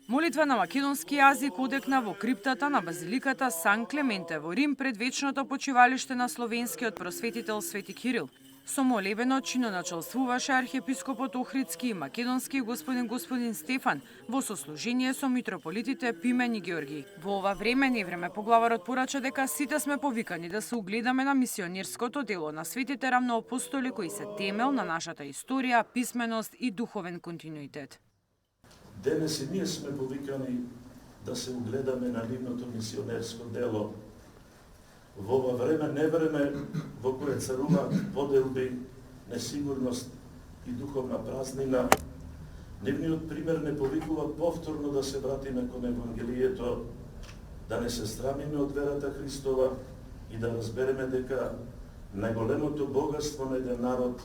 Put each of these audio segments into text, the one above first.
Молитва на македонски јазик одекна во криптата на базиликата Сан Клементе во Рим пред вечното почивалиште на словенскиот просветител Свети Кирил. Со молебено чино началствуваше архиепископот Охридски и македонски господин Стефан во сослужение со митрополитите Пимен и Георги. Во ова време невреме поглаварот порача дека сите сме повикани да се угледаме на мисионерското дело на светите рамноапостоли кои се темел на нашата историја, писменост и духовен континуитет. Денес и ние сме повикани да се угледаме на нивното мисионерско дело. Во ова време, невреме во кое царува поделби, несигурност и духовна празнина, нивниот пример не повикува повторно да се вратиме кон Евангелието, да не се срамиме од верата Христова и да разбереме дека најголемото богатство на еден народ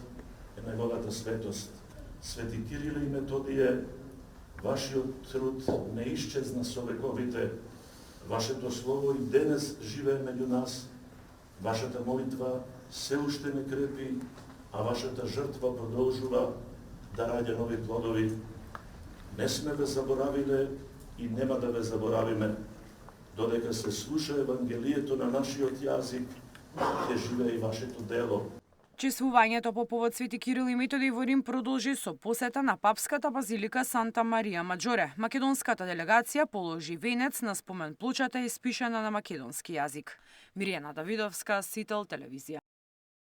е неговата светост. Свети Кириле и Методије, вашиот труд не исчезна со вековите. Вашето слово и денес живее меѓу нас. Вашата молитва се уште не крепи, а вашата жртва продолжува да раѓа нови плодови. Не сме ве заборавиле и нема да ве заборавиме. Додека се слуша Евангелието на нашиот јазик, ќе живее и вашето дело. Чествувањето по повод Свети Кирил и Методиј во Рим продолжи со посета на папската базилика Санта Марија Маџоре. Македонската делегација положи венец на спомен плочата испишана на македонски јазик. Миријана Давидовска, Сител телевизија.